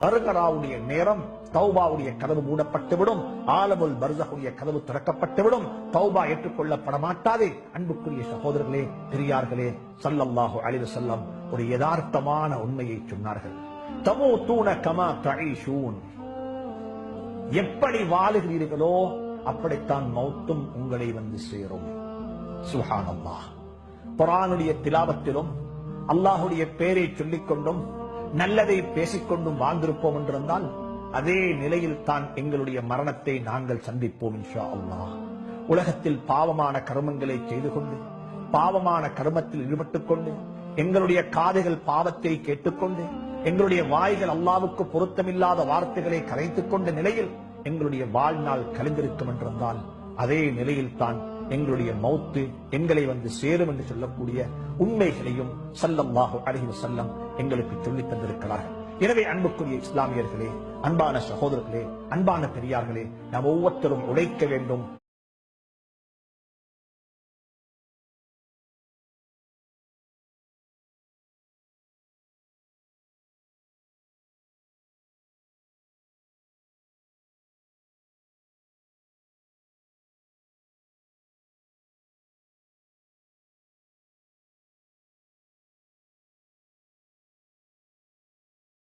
கர்கராவுடைய நேரம் தௌபாவுடைய கதவு மூடப்பட்டுவிடும், ஆலமுல் பர்ஸஹுடைய கதவு திறக்கப்பட்டுவிடும், தௌபா ஏற்றுக்கொள்ளப்பட மாட்டாது. அன்புக்குரிய சகோதரர்களே, பெரியார்களே, ஸல்லல்லாஹு அலைஹி வஸல்லம் ஒரு யதார்த்தமான உண்மையை சொன்னார்கள். தமூதூன கமா தஈஷூன், எப்படி வாழுகிறீர்களோ அப்படித்தான் மௌத்தும் உங்களை வந்து சேரும். சுப்ஹானல்லாஹ். குர்ஆனுடைய திலாவத்திலும் அல்லாஹ்வுடைய பெயரை சொல்லிக் கொண்டும் நல்லதை பேசிக்கொண்டும் வாழ்ந்திருப்போம் என்றிருந்தால் அதே நிலையில் தான் எங்களுடைய மரணத்தை நாங்கள் சந்திப்போம் இன்ஷா அல்லாஹ். உலகத்தில் பாவமான கர்மங்களை செய்து கொண்டு, பாவமான கர்மத்தில் ஈடுபட்டுக் கொண்டு, எங்களுடைய காதுகள் பாவத்தை கேட்டுக்கொண்டு, எங்களுடைய வாய்கள் அல்லாஹ்வுக்கு பொருத்தமில்லாத வார்த்தைகளை கரைத்துக் கொண்ட நிலையில் எங்களுடைய வாழ்நாள் கழிந்திருக்கும் என்றிருந்தால் அதே நிலையில் தான் எங்களுடைய மௌத்து எங்களை வந்து சேரும் என்று சொல்லக்கூடிய உண்மைகளையும் ஸல்லல்லாஹு அலைஹி வஸல்லம் எங்களுக்கு சொல்லித் தந்திருக்கிறார்கள். எனவே அன்புக்குரிய இஸ்லாமியர்களே, அன்பான சகோதரர்களே, அன்பான பெரியார்களே, நாம் ஒவ்வொருத்தரும் உழைக்க வேண்டும்.